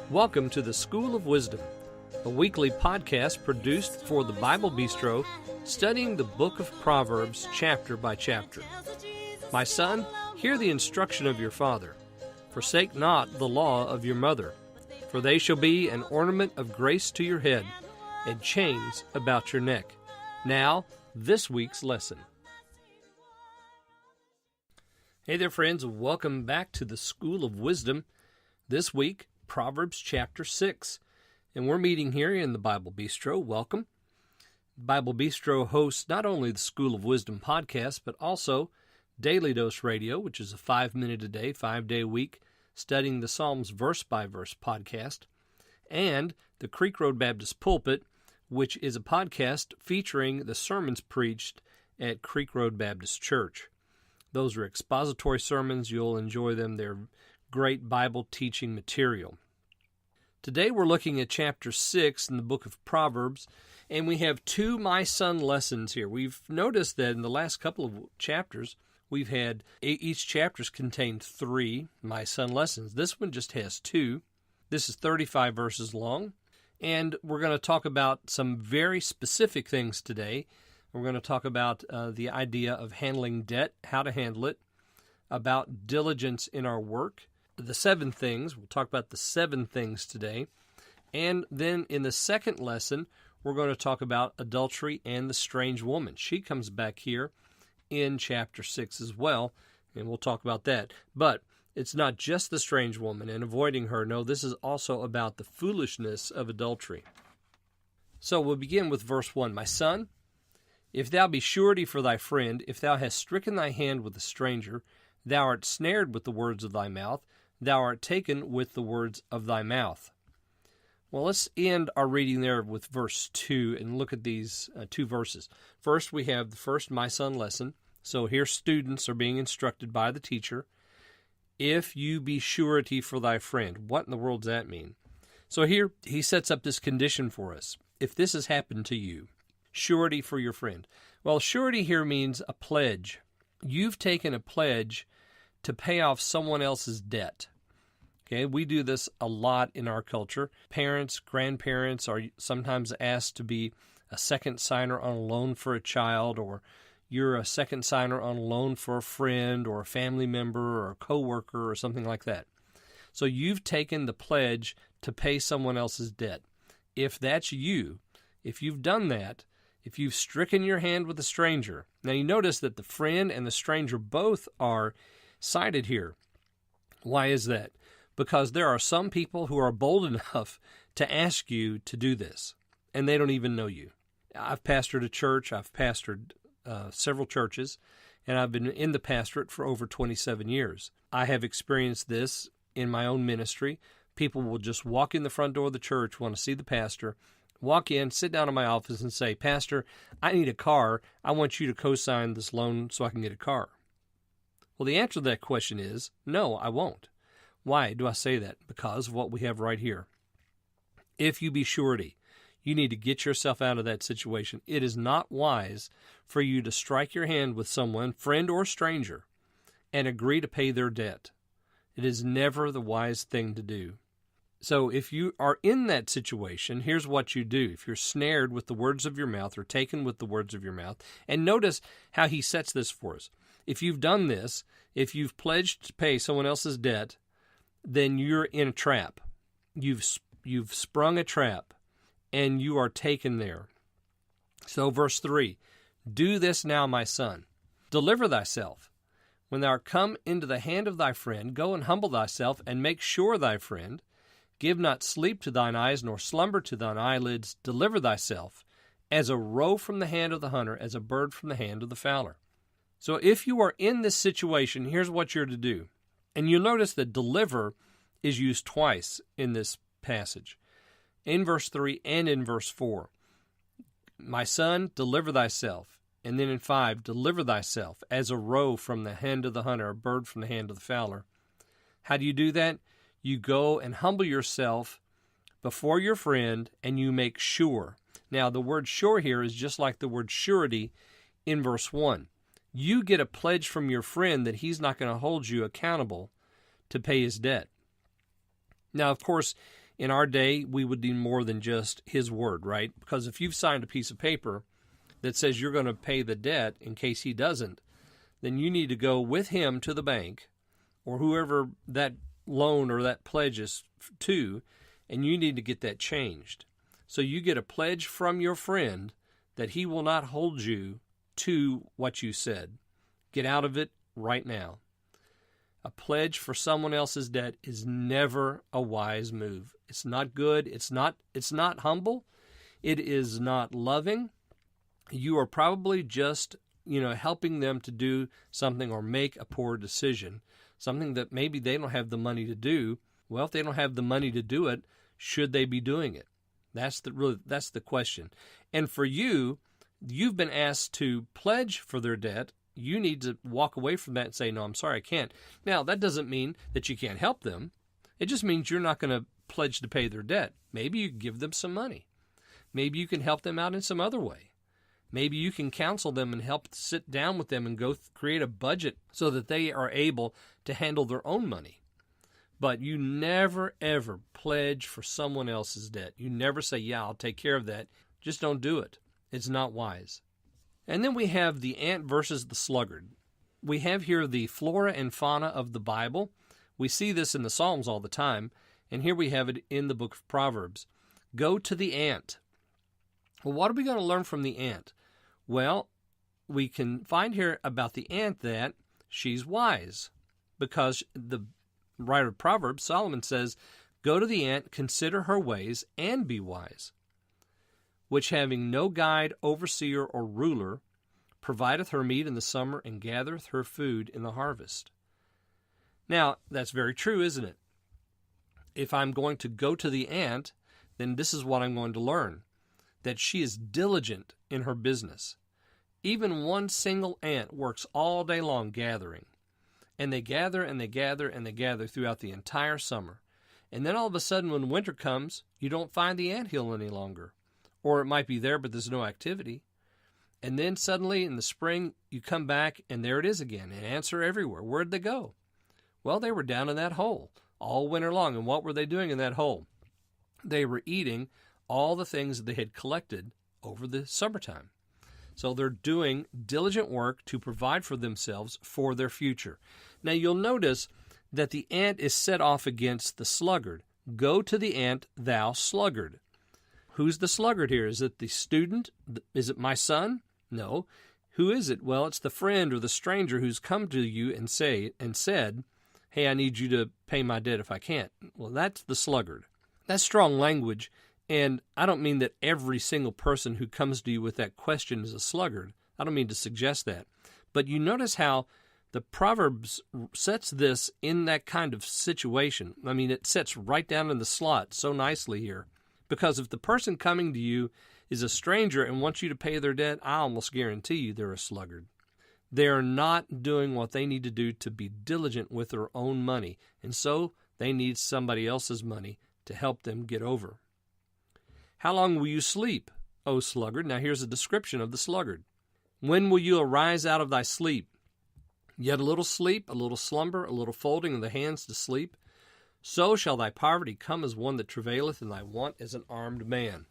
Welcome to the School of Wisdom, a weekly podcast produced for the Bible Bistro, studying the book of Proverbs chapter by chapter. My son, hear the instruction of your father. Forsake not the law of your mother, for they shall be an ornament of grace to your head, and chains about your neck. Now, this week's lesson. Hey there, friends. Welcome back to the School of Wisdom. This week, Proverbs chapter 6. And we're meeting here in the Bible Bistro. Welcome. Bible Bistro hosts not only the School of Wisdom podcast, but also Daily Dose Radio, which is a 5-minute a day, 5-day week, studying the Psalms verse by verse podcast, and the Creek Road Baptist Pulpit, which is a podcast featuring the sermons preached at Creek Road Baptist Church. Those are expository sermons. You'll enjoy them. They're great Bible teaching material. Today we're looking at chapter 6 in the book of Proverbs, and we have two My Son lessons here. We've noticed that in the last couple of chapters, we've had each chapter's contained 3 My Son lessons. This one just has 2. This is 35 verses long, and we're going to talk about some very specific things today. We're going to talk about the idea of handling debt, how to handle it, about diligence in our work, the 7 things. We'll talk about the 7 things today. And then in the second lesson, we're going to talk about adultery and the strange woman. She comes back here in chapter 6 as well, and we'll talk about that. But it's not just the strange woman and avoiding her. No, this is also about the foolishness of adultery. So we'll begin with verse 1. My son, if thou be surety for thy friend, if thou hast stricken thy hand with a stranger, thou art snared with the words of thy mouth, thou art taken with the words of thy mouth. Well, let's end our reading there with verse 2 and look at these 2 verses. First, we have the first My Son lesson. So here students are being instructed by the teacher. If you be surety for thy friend. What in the world does that mean? So here he sets up this condition for us. If this has happened to you, surety for your friend. Well, surety here means a pledge. You've taken a pledge to pay off someone else's debt. Okay, we do this a lot in our culture. Parents, grandparents are sometimes asked to be a second signer on a loan for a child, or you're a second signer on a loan for a friend or a family member or a coworker or something like that. So you've taken the pledge to pay someone else's debt. If that's you, if you've done that, if you've stricken your hand with a stranger. Now you notice that the friend and the stranger both are cited here. Why is that? Because there are some people who are bold enough to ask you to do this, and they don't even know you. I've pastored a church. I've pastored several churches, and I've been in the pastorate for over 27 years. I have experienced this in my own ministry. People will just walk in the front door of the church, want to see the pastor, walk in, sit down in my office and say, Pastor, I need a car. I want you to co-sign this loan so I can get a car. Well, the answer to that question is, no, I won't. Why do I say that? Because of what we have right here. If you be surety, you need to get yourself out of that situation. It is not wise for you to strike your hand with someone, friend or stranger, and agree to pay their debt. It is never the wise thing to do. So if you are in that situation, here's what you do. If you're snared with the words of your mouth or taken with the words of your mouth, and notice how he sets this for us. If you've done this, if you've pledged to pay someone else's debt, then you're in a trap. You've sprung a trap, and you are taken there. So verse 3, do this now, my son. Deliver thyself. When thou art come into the hand of thy friend, go and humble thyself, and make sure thy friend. Give not sleep to thine eyes, nor slumber to thine eyelids. Deliver thyself, as a roe from the hand of the hunter, as a bird from the hand of the fowler. So if you are in this situation, here's what you're to do. And you'll notice that deliver is used twice in this passage, in verse 3 and in verse 4. My son, deliver thyself. And then in 5, deliver thyself as a roe from the hand of the hunter, a bird from the hand of the fowler. How do you do that? You go and humble yourself before your friend, and you make sure. Now, the word sure here is just like the word surety in verse 1. You get a pledge from your friend that he's not going to hold you accountable to pay his debt. Now, of course, In our day, we would need more than just his word, right? Because if you've signed a piece of paper that says you're going to pay the debt in case he doesn't, then you need to go with him to the bank or whoever that loan or that pledge is to, and you need to get that changed. So you get a pledge from your friend that he will not hold you to what you said. Get out of it right now. A pledge for someone else's debt is never a wise move. It's not good. It's not humble. It is not loving. You are probably just, helping them to do something or make a poor decision, something that maybe they don't have the money to do. Well, if they don't have the money to do it, should they be doing it? That's the question. And for you, you've been asked to pledge for their debt. You need to walk away from that and say, no, I'm sorry, I can't. Now, that doesn't mean that you can't help them. It just means you're not going to pledge to pay their debt. Maybe you give them some money. Maybe you can help them out in some other way. Maybe you can counsel them and help sit down with them and go create a budget so that they are able to handle their own money. But you never, ever pledge for someone else's debt. You never say, yeah, I'll take care of that. Just don't do it. It's not wise. And then we have the ant versus the sluggard. We have here the flora and fauna of the Bible. We see this in the Psalms all the time, and here we have it in the book of Proverbs. Go to the ant. Well, what are we going to learn from the ant? Well, we can find here about the ant that she's wise, because the writer of Proverbs, Solomon, says, go to the ant, consider her ways, and be wise, which having no guide, overseer, or ruler, provideth her meat in the summer, and gathereth her food in the harvest. Now, that's very true, isn't it? If I'm going to go to the ant, then this is what I'm going to learn, that she is diligent in her business. Even one single ant works all day long gathering, and they gather and they gather and they gather throughout the entire summer. And then all of a sudden when winter comes, you don't find the anthill any longer. Or it might be there, but there's no activity. And then suddenly in the spring, you come back, and there it is again. And ants are everywhere. Where'd they go? Well, they were down in that hole all winter long. And what were they doing in that hole? They were eating all the things that they had collected over the summertime. So they're doing diligent work to provide for themselves for their future. Now you'll notice that the ant is set off against the sluggard. Go to the ant, thou sluggard. Who's the sluggard here? Is it the student? Is it my son? No. Who is it? Well, it's the friend or the stranger who's come to you and said, hey, I need you to pay my debt if I can't. Well, that's the sluggard. That's strong language, and I don't mean that every single person who comes to you with that question is a sluggard. I don't mean to suggest that. But you notice how the Proverbs sets this in that kind of situation. I mean, it sets right down in the slot so nicely here. Because if the person coming to you is a stranger and wants you to pay their debt, I almost guarantee you they're a sluggard. They are not doing what they need to do to be diligent with their own money, and so they need somebody else's money to help them get over. How long will you sleep, O sluggard? Now here's a description of the sluggard. When will you arise out of thy sleep? Yet a little sleep, a little slumber, a little folding of the hands to sleep. So shall thy poverty come as one that travaileth, and thy want as an armed man.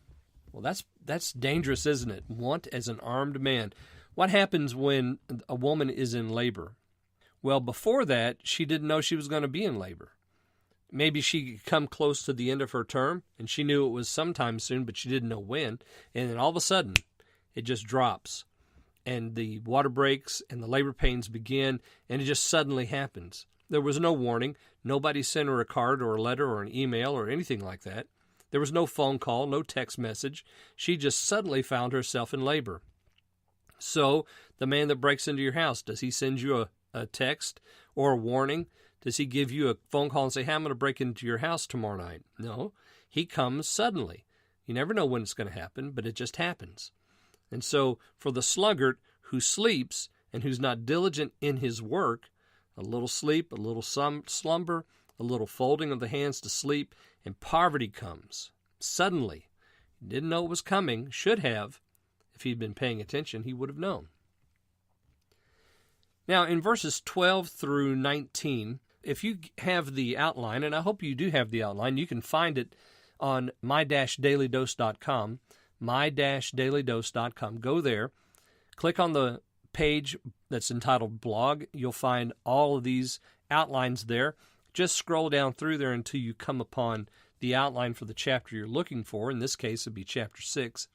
Well, that's dangerous, isn't it? Want as an armed man. What happens when a woman is in labor? Well, before that, she didn't know she was going to be in labor. Maybe she could come close to the end of her term, and she knew it was sometime soon, but she didn't know when. And then all of a sudden, it just drops. And the water breaks, and the labor pains begin, and it just suddenly happens. There was no warning. Nobody sent her a card or a letter or an email or anything like that. There was no phone call, no text message. She just suddenly found herself in labor. So the man that breaks into your house, does he send you a text or a warning? Does he give you a phone call and say, hey, I'm going to break into your house tomorrow night? No, he comes suddenly. You never know when it's going to happen, but it just happens. And so for the sluggard who sleeps and who's not diligent in his work, a little sleep, a little slumber, a little folding of the hands to sleep, and poverty comes. Suddenly. He didn't know it was coming, should have. If he'd been paying attention, he would have known. Now, in verses 12 through 19, if you have the outline, and I hope you do have the outline, you can find it on my-dailydose.com, my-dailydose.com. Go there, click on the page that's entitled Blog. You'll find all of these outlines there. Just scroll down through there until you come upon the outline for the chapter you're looking for. In this case, it would be chapter 6.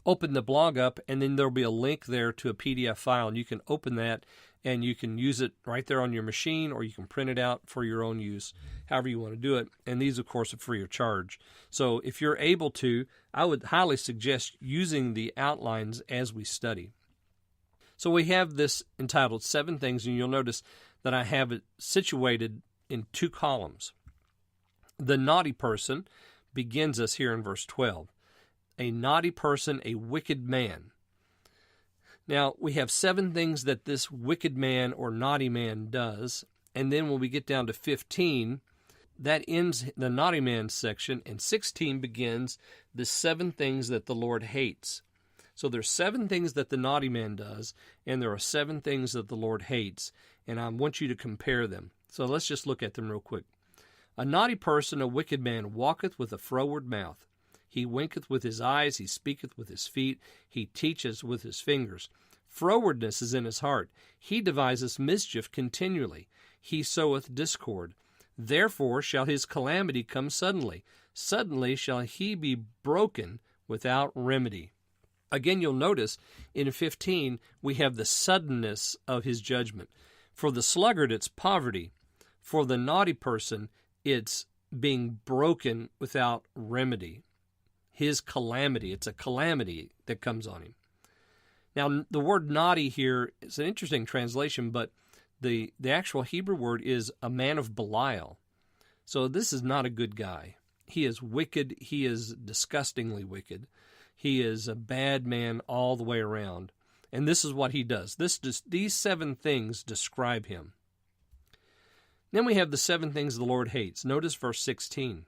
Open the blog up, and then there'll be a link there to a PDF file, and you can open that, and you can use it right there on your machine, or you can print it out for your own use, however you want to do it. And these, of course, are free of charge. So if you're able to, I would highly suggest using the outlines as we study. So we have this entitled 7 Things, and you'll notice that I have it situated in 2 columns. The naughty person begins us here in verse 12. A naughty person, a wicked man. Now, we have 7 things that this wicked man or naughty man does, and then when we get down to 15, that ends the naughty man section, and 16 begins the 7 things that the Lord hates. So there's 7 things that the naughty man does, and there are 7 things that the Lord hates, and I want you to compare them. So let's just look at them real quick. A naughty person, a wicked man, walketh with a froward mouth. He winketh with his eyes, he speaketh with his feet, he teacheth with his fingers. Frowardness is in his heart. He deviseth mischief continually. He soweth discord. Therefore shall his calamity come suddenly. Suddenly shall he be broken without remedy. Again, you'll notice in 15 we have the suddenness of his judgment. For the sluggard, it's poverty. For the naughty person, it's being broken without remedy. His calamity, it's a calamity that comes on him. Now, the word naughty here is an interesting translation, but the actual Hebrew word is a man of Belial. So this is not a good guy. He is wicked. He is disgustingly wicked. He is a bad man all the way around. And this is what he does. These 7 things describe him. Then we have the 7 things the Lord hates. Notice verse 16.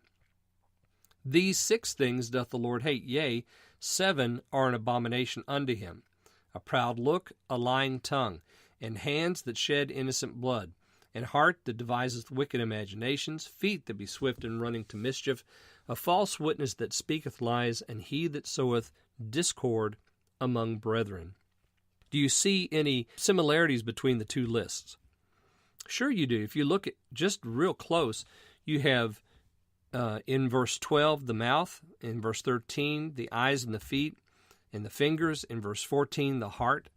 These 6 things doth the Lord hate, yea, 7 are an abomination unto him. A proud look, a lying tongue, and hands that shed innocent blood, and heart that deviseth wicked imaginations, feet that be swift in running to mischief, a false witness that speaketh lies, and he that soweth discord among brethren. Do you see any similarities between the 2 lists? Sure you do. If you look at just real close, you have in verse 12, the mouth. In verse 13, the eyes and the feet and the fingers. In verse 14, the heart.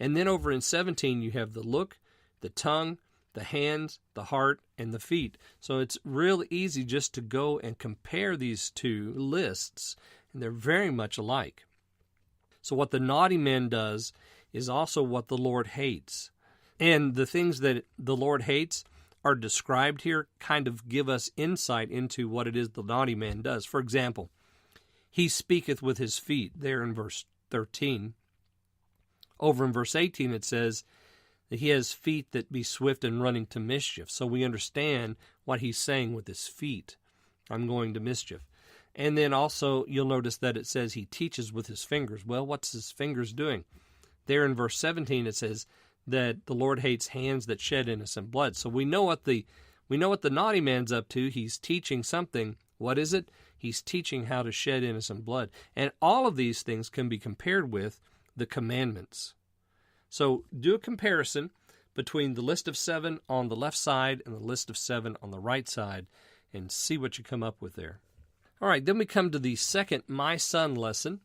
And then over in 17, you have the look, the tongue, the hands, the heart, and the feet. So it's real easy just to go and compare these 2 lists, and they're very much alike. So what the naughty man does is also what the Lord hates. And the things that the Lord hates are described here kind of give us insight into what it is the naughty man does. For example, he speaketh with his feet, there in verse 13. Over in verse 18 it says that he has feet that be swift in running to mischief. So we understand what he's saying with his feet. I'm going to mischief. And then also you'll notice that it says he teaches with his fingers. Well, what's his fingers doing? There in verse 17 it says that the Lord hates hands that shed innocent blood. So we know what the naughty man's up to. He's teaching something. What is it? He's teaching how to shed innocent blood. And all of these things can be compared with the commandments. So do a comparison between the list of 7 on the left side and the list of 7 on the right side and see what you come up with there. All right, then we come to the second My Son lesson.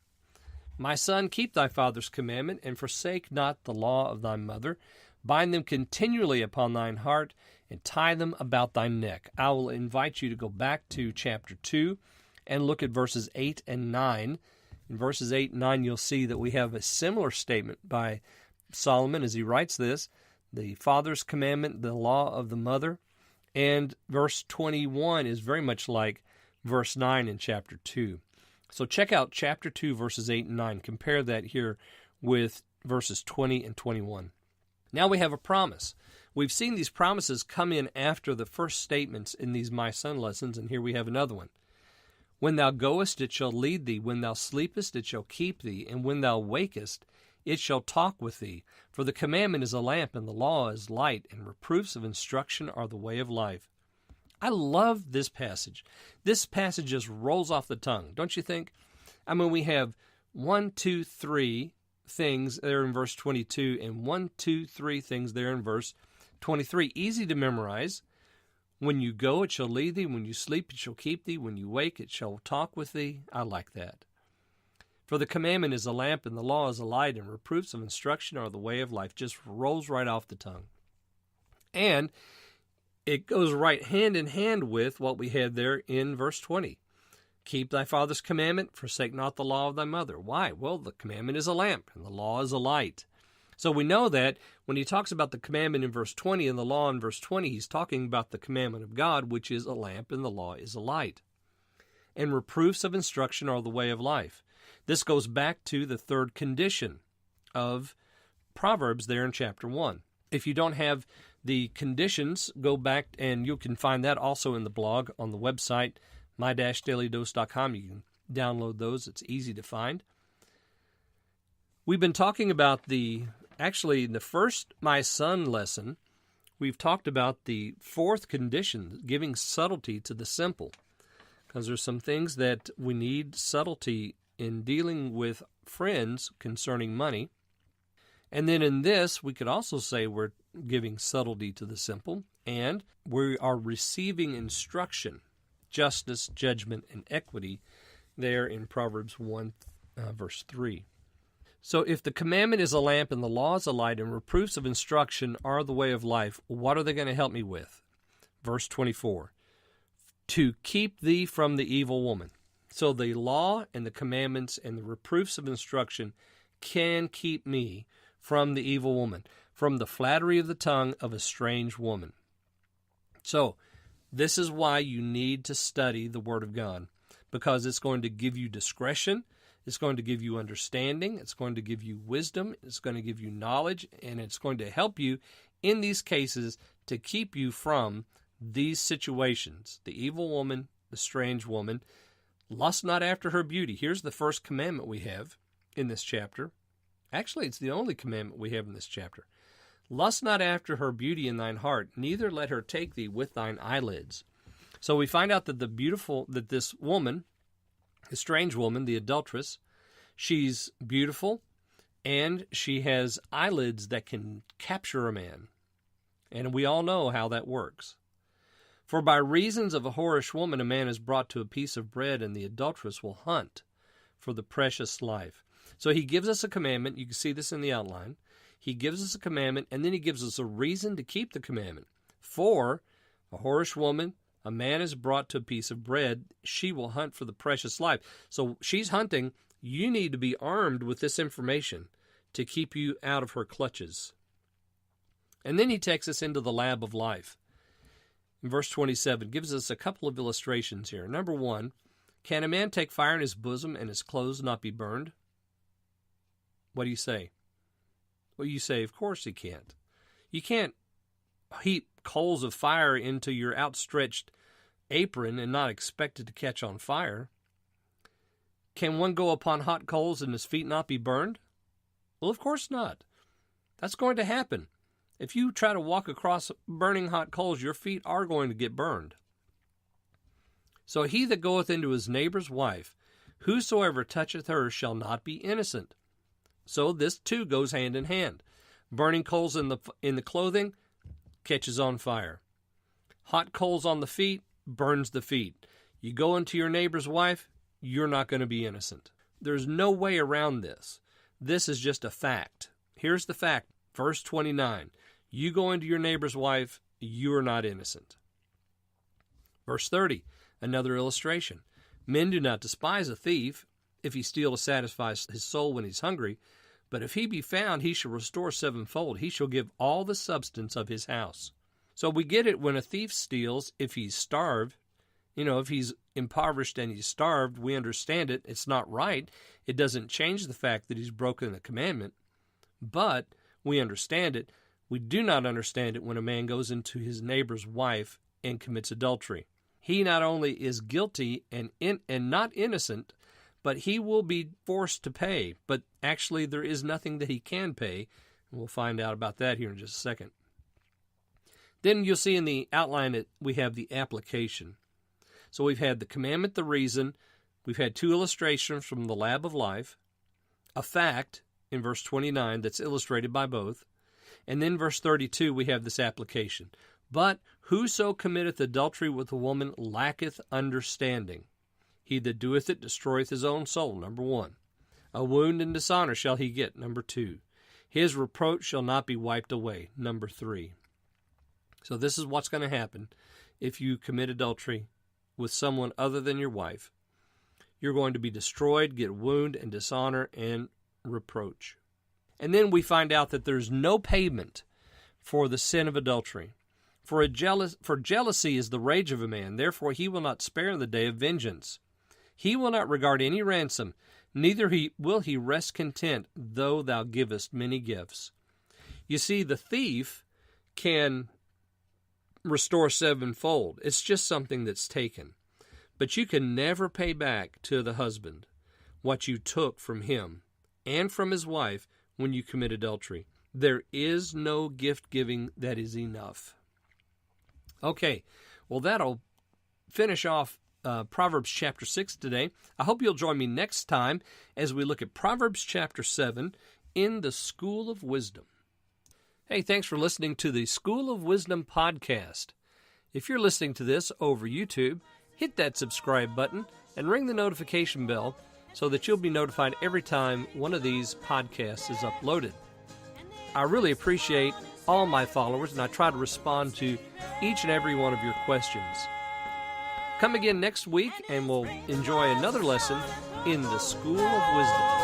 My son, keep thy father's commandment, and forsake not the law of thy mother. Bind them continually upon thine heart, and tie them about thy neck. I will invite you to go back to chapter 2 and look at verses 8 and 9. In verses 8 and 9, you'll see that we have a similar statement by Solomon as he writes this, the father's commandment, the law of the mother. And verse 21 is very much like verse 9 in chapter 2. So check out chapter 2, verses 8 and 9. Compare that here with verses 20 and 21. Now we have a promise. We've seen these promises come in after the first statements in these My Son lessons, and here we have another one. When thou goest, it shall lead thee. When thou sleepest, it shall keep thee. And when thou wakest, it shall talk with thee. For the commandment is a lamp, and the law is light, and reproofs of instruction are the way of life. I love this passage. This passage just rolls off the tongue, don't you think? I mean, we have 1, 2, 3 things there in verse 22 and 1, 2, 3 things there in verse 23. Easy to memorize. When you go, it shall lead thee. When you sleep, it shall keep thee. When you wake, it shall talk with thee. I like that. For the commandment is a lamp, and the law is a light, and reproofs of instruction are the way of life. Just rolls right off the tongue. And it goes right hand in hand with what we had there in verse 20. Keep thy father's commandment, forsake not the law of thy mother. Why? Well, the commandment is a lamp, and the law is a light. So we know that when he talks about the commandment in verse 20 and the law in verse 20, he's talking about the commandment of God, which is a lamp, and the law is a light. And reproofs of instruction are the way of life. This goes back to the third condition of Proverbs there in chapter 1. If you don't have the conditions, go back and you can find that also in the blog on the website, my-dailydose.com. You can download those. It's easy to find. We've been talking about in the first My Son lesson, we've talked about the fourth condition, giving subtlety to the simple. Because there's some things that we need subtlety in dealing with friends concerning money. And then in this, we could also say we're giving subtlety to the simple, and we are receiving instruction, justice, judgment, and equity there in Proverbs 1, verse 3. So if the commandment is a lamp and the law is a light and reproofs of instruction are the way of life, what are they going to help me with? Verse 24, to keep thee from the evil woman. So the law and the commandments and the reproofs of instruction can keep me from the evil woman, from the flattery of the tongue of a strange woman. So this is why you need to study the Word of God, because it's going to give you discretion, it's going to give you understanding, it's going to give you wisdom, it's going to give you knowledge, and it's going to help you in these cases to keep you from these situations, the evil woman, the strange woman. Lust not after her beauty. Here's the first commandment we have in this chapter. Actually, it's the only commandment we have in this chapter. Lust not after her beauty in thine heart, neither let her take thee with thine eyelids. So we find out that that this woman, the strange woman, the adulteress, she's beautiful, and she has eyelids that can capture a man. And we all know how that works. For by reasons of a whorish woman a man is brought to a piece of bread, and the adulteress will hunt for the precious life. So he gives us a commandment. You can see this in the outline. He gives us a commandment, and then he gives us a reason to keep the commandment. For a whorish woman, a man is brought to a piece of bread, she will hunt for the precious life. So she's hunting. You need to be armed with this information to keep you out of her clutches. And then he takes us into the lab of life. In verse 27, gives us a couple of illustrations here. Number one, can a man take fire in his bosom and his clothes not be burned? What do you say? Well, you say, of course he can't. You can't heap coals of fire into your outstretched apron and not expect it to catch on fire. Can one go upon hot coals and his feet not be burned? Well, of course not. That's going to happen. If you try to walk across burning hot coals, your feet are going to get burned. So he that goeth into his neighbor's wife, whosoever toucheth her shall not be innocent. So this too goes hand in hand. Burning coals in the clothing catches on fire. Hot coals on the feet burns the feet. You go into your neighbor's wife, you're not going to be innocent. There's no way around this. This is just a fact. Here's the fact. Verse 29. You go into your neighbor's wife, you are not innocent. Verse 30. Another illustration. Men do not despise a thief if he steal to satisfy his soul when he's hungry, but if he be found, he shall restore sevenfold. He shall give all the substance of his house. So we get it when a thief steals, if he's starved, if he's impoverished and he's starved, we understand it. It's not right. It doesn't change the fact that he's broken the commandment, but we understand it. We do not understand it when a man goes into his neighbor's wife and commits adultery. He not only is guilty and not innocent, but he will be forced to pay. But actually, there is nothing that he can pay. And we'll find out about that here in just a second. Then you'll see in the outline that we have the application. So we've had the commandment, the reason. We've had 2 illustrations from the lab of life, a fact in verse 29 that's illustrated by both. And then verse 32, we have this application. But whoso committeth adultery with a woman lacketh understanding. He that doeth it destroyeth his own soul, number 1. A wound and dishonor shall he get, number 2. His reproach shall not be wiped away, number 3. So this is what's going to happen if you commit adultery with someone other than your wife. You're going to be destroyed, get wound and dishonor and reproach. And then we find out that there's no payment for the sin of adultery. For jealousy is the rage of a man, therefore he will not spare in the day of vengeance. He will not regard any ransom, neither will he rest content, though thou givest many gifts. You see, the thief can restore sevenfold. It's just something that's taken. But you can never pay back to the husband what you took from him and from his wife when you commit adultery. There is no gift giving that is enough. Okay, well, that'll finish off Proverbs chapter 6 today. I hope you'll join me next time as we look at Proverbs chapter 7 in the School of Wisdom. Hey, thanks for listening to the School of Wisdom podcast. If you're listening to this over YouTube, hit that subscribe button and ring the notification bell so that you'll be notified every time one of these podcasts is uploaded. I really appreciate all my followers, and I try to respond to each and every one of your questions. Come again next week, and we'll enjoy another lesson in the School of Wisdom.